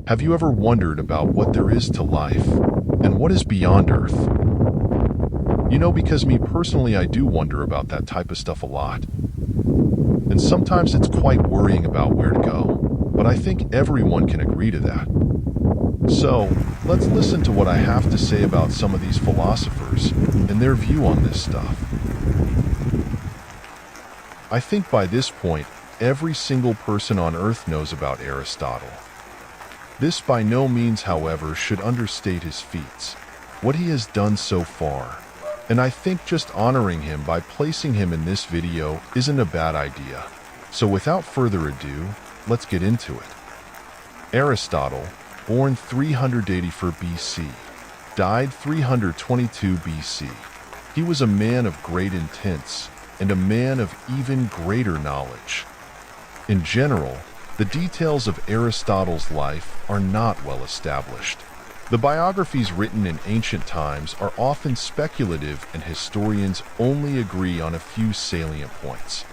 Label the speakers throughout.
Speaker 1: Have you ever wondered about what there is to life and what is beyond Earth? Because me personally, I do wonder about that type of stuff a lot. And sometimes it's quite worrying about where to go. But I think everyone can agree to that. So, let's listen to what I have to say about some of these philosophers and their view on this stuff. I think by this point, every single person on Earth knows about Aristotle. This by no means, however, should understate his feats, what he has done so far. And I think just honoring him by placing him in this video isn't a bad idea. So without further ado, let's get into it. Aristotle, born 384 BC, died 322 BC. He was a man of great intents and a man of even greater knowledge. In general, the details of Aristotle's life are not well established. The biographies written in ancient times are often speculative, and historians only agree on a few salient points.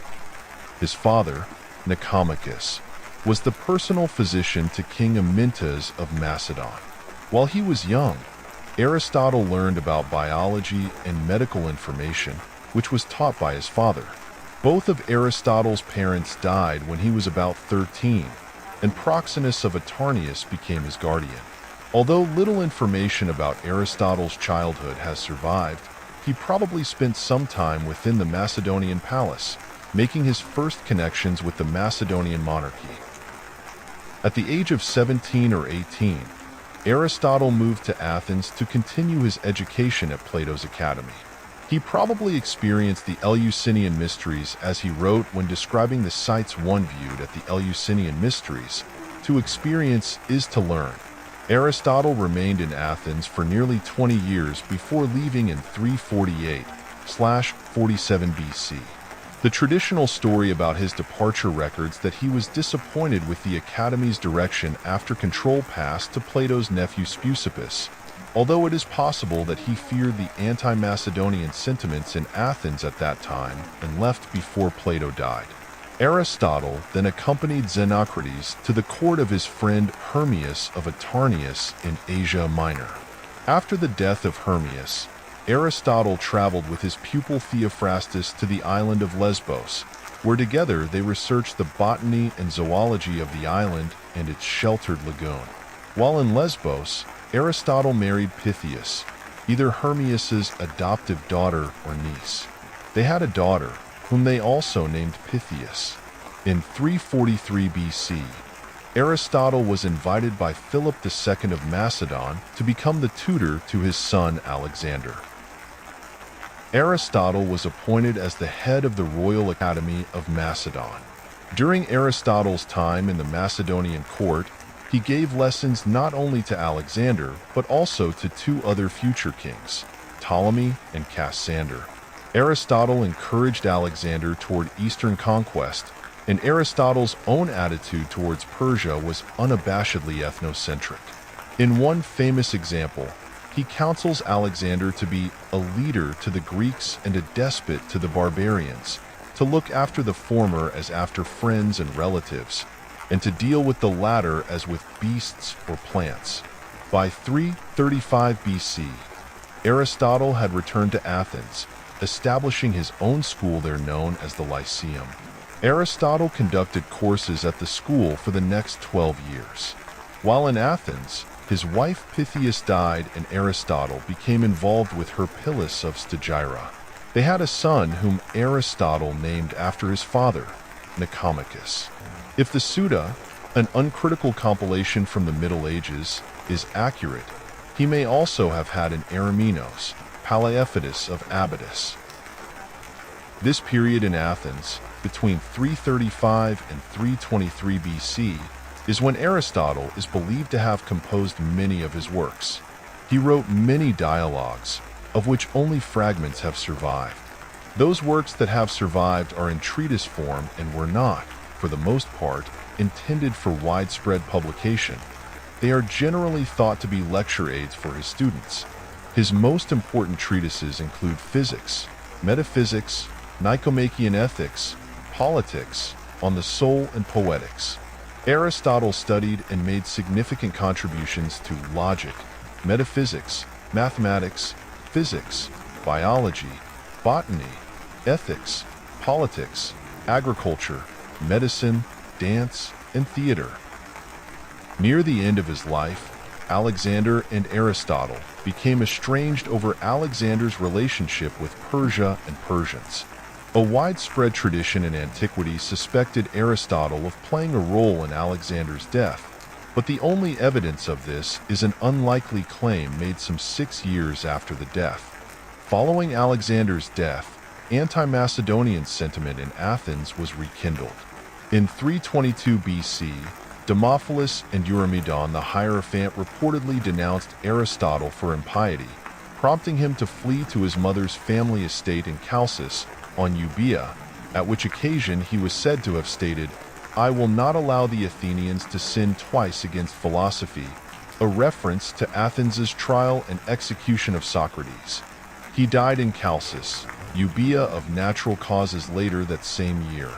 Speaker 1: His father, Nicomachus, was the personal physician to King Amyntas of Macedon. While he was young, Aristotle learned about biology and medical information, which was taught by his father. Both of Aristotle's parents died when he was about 13, and Proxenus of Atarneus became his guardian. Although little information about Aristotle's childhood has survived, he probably spent some time within the Macedonian palace, making his first connections with the Macedonian monarchy. At the age of 17 or 18, Aristotle moved to Athens to continue his education at Plato's academy. He probably experienced the Eleusinian Mysteries, as he wrote when describing the sights one viewed at the Eleusinian Mysteries. To experience is to learn. Aristotle remained in Athens for nearly 20 years before leaving in 348/47 BC. The traditional story about his departure records that he was disappointed with the Academy's direction after control passed to Plato's nephew Speusippus, although it is possible that he feared the anti-Macedonian sentiments in Athens at that time and left before Plato died. Aristotle then accompanied Xenocrates to the court of his friend Hermias of Atarneus in Asia Minor. After the death of Hermias, Aristotle traveled with his pupil Theophrastus to the island of Lesbos, where together they researched the botany and zoology of the island and its sheltered lagoon. While in Lesbos, Aristotle married Pythias, either Hermias's adoptive daughter or niece. They had a daughter, whom they also named Pythias. In 343 BC, Aristotle was invited by Philip II of Macedon to become the tutor to his son Alexander. Aristotle was appointed as the head of the Royal Academy of Macedon. During Aristotle's time in the Macedonian court, he gave lessons not only to Alexander, but also to two other future kings, Ptolemy and Cassander. Aristotle encouraged Alexander toward Eastern conquest, and Aristotle's own attitude towards Persia was unabashedly ethnocentric. In one famous example, he counsels Alexander to be a leader to the Greeks and a despot to the barbarians, to look after the former as after friends and relatives, and to deal with the latter as with beasts or plants. By 335 BC, Aristotle had returned to Athens, establishing his own school there known as the Lyceum. Aristotle conducted courses at the school for the next 12 years. While in Athens, his wife Pythias died and Aristotle became involved with her Hyppilis of Stagira. They had a son whom Aristotle named after his father, Nicomachus. If the Suda, an uncritical compilation from the Middle Ages, is accurate, he may also have had an Erymenos, Palaephatus of Abydos. This period in Athens, between 335 and 323 BC, is when Aristotle is believed to have composed many of his works. He wrote many dialogues, of which only fragments have survived. Those works that have survived are in treatise form and were not, for the most part, intended for widespread publication. They are generally thought to be lecture aids for his students. His most important treatises include physics, metaphysics, Nicomachean ethics, politics, on the soul, and poetics. Aristotle studied and made significant contributions to logic, metaphysics, mathematics, physics, biology, botany, ethics, politics, agriculture, medicine, dance, and theater. Near the end of his life, Alexander and Aristotle became estranged over Alexander's relationship with Persia and Persians. A widespread tradition in antiquity suspected Aristotle of playing a role in Alexander's death, but the only evidence of this is an unlikely claim made some 6 years after the death. Following Alexander's death, anti-Macedonian sentiment in Athens was rekindled. In 322 BC, Demophilus and Eurymedon the Hierophant reportedly denounced Aristotle for impiety, prompting him to flee to his mother's family estate in Chalcis on Euboea, at which occasion he was said to have stated, "I will not allow the Athenians to sin twice against philosophy," a reference to Athens's trial and execution of Socrates. He died in Chalcis, Euboea, of natural causes later that same year,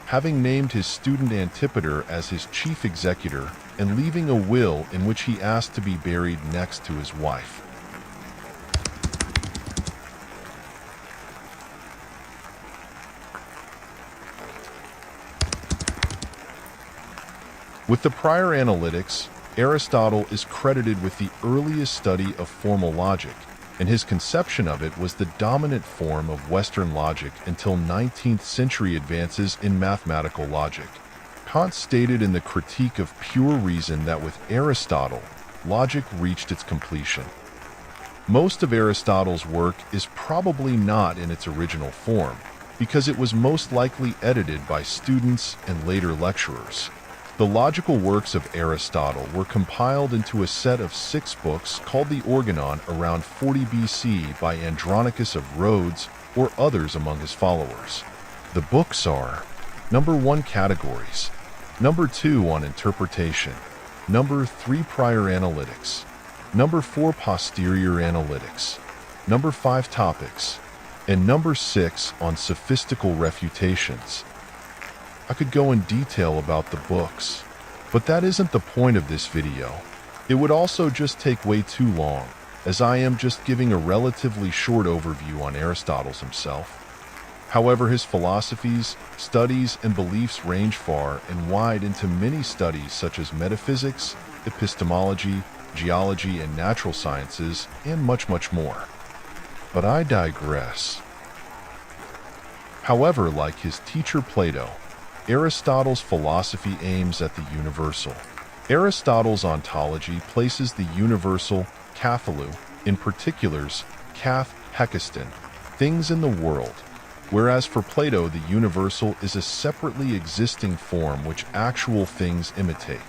Speaker 1: having named his student Antipater as his chief executor and leaving a will in which he asked to be buried next to his wife. With the prior analytics, Aristotle is credited with the earliest study of formal logic, and his conception of it was the dominant form of Western logic until 19th century advances in mathematical logic. Kant stated in the Critique of Pure Reason that with Aristotle, logic reached its completion. Most of Aristotle's work is probably not in its original form, because it was most likely edited by students and later lecturers. The logical works of Aristotle were compiled into a set of 6 books called the Organon around 40 BC by Andronicus of Rhodes or others among his followers. The books are: number 1, Categories; number 2, On Interpretation; number 3, Prior Analytics; number 4, Posterior Analytics; number 5, Topics; and number 6, On Sophistical Refutations. I could go in detail about the books, but that isn't the point of this video. It would also just take way too long, as I am just giving a relatively short overview on Aristotle himself. However, his philosophies, studies, and beliefs range far and wide into many studies such as metaphysics, epistemology, geology, and natural sciences, and much, much more. But I digress. However, like his teacher Plato, Aristotle's philosophy aims at the universal. Aristotle's ontology places the universal, kathalou, in particulars, kath, hekaston, things in the world, whereas for Plato the universal is a separately existing form which actual things imitate.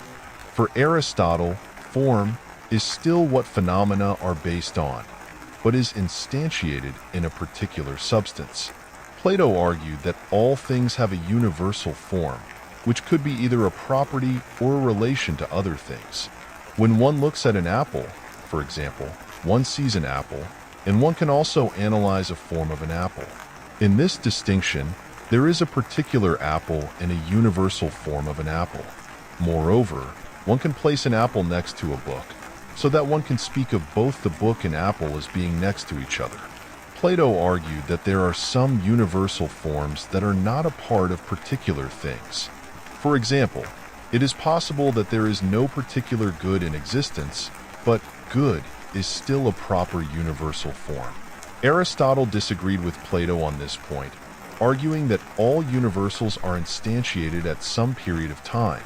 Speaker 1: For Aristotle, form is still what phenomena are based on, but is instantiated in a particular substance. Plato argued that all things have a universal form, which could be either a property or a relation to other things. When one looks at an apple, for example, one sees an apple, and one can also analyze a form of an apple. In this distinction, there is a particular apple and a universal form of an apple. Moreover, one can place an apple next to a book, so that one can speak of both the book and apple as being next to each other. Plato argued that there are some universal forms that are not a part of particular things. For example, it is possible that there is no particular good in existence, but good is still a proper universal form. Aristotle disagreed with Plato on this point, arguing that all universals are instantiated at some period of time,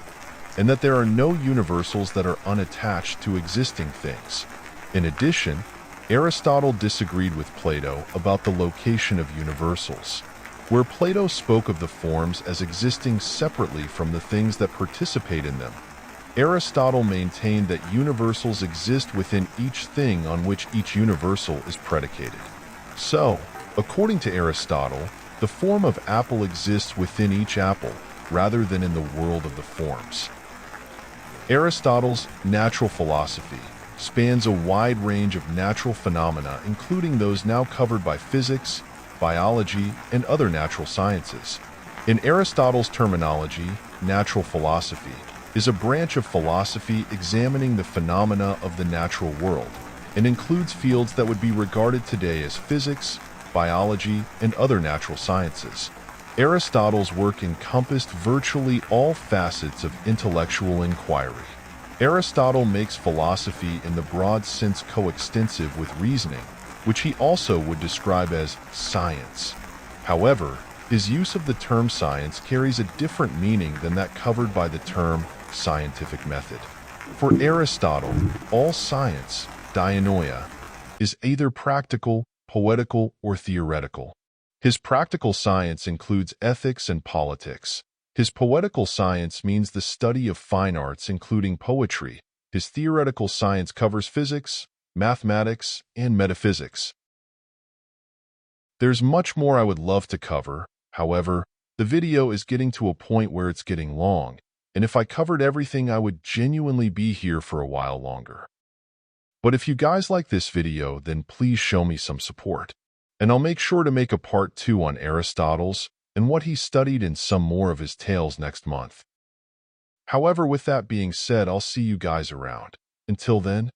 Speaker 1: and that there are no universals that are unattached to existing things. In addition, Aristotle disagreed with Plato about the location of universals, where Plato spoke of the forms as existing separately from the things that participate in them. Aristotle maintained that universals exist within each thing on which each universal is predicated. So, according to Aristotle, the form of apple exists within each apple, rather than in the world of the forms. Aristotle's natural philosophy spans a wide range of natural phenomena, including those now covered by physics, biology, and other natural sciences. In Aristotle's terminology, natural philosophy is a branch of philosophy examining the phenomena of the natural world and includes fields that would be regarded today as physics, biology, and other natural sciences. Aristotle's work encompassed virtually all facets of intellectual inquiry. Aristotle makes philosophy in the broad sense coextensive with reasoning, which he also would describe as science. However, his use of the term science carries a different meaning than that covered by the term scientific method. For Aristotle, all science, dianoia, is either practical, poetical, or theoretical. His practical science includes ethics and politics. His poetical science means the study of fine arts, including poetry. His theoretical science covers physics, mathematics, and metaphysics. There's much more I would love to cover. However, the video is getting to a point where it's getting long, and if I covered everything, I would genuinely be here for a while longer. But if you guys like this video, then please show me some support. And I'll make sure to make a part 2 on Aristotle's and what he studied in some more of his tales next month. However, with that being said, I'll see you guys around. Until then,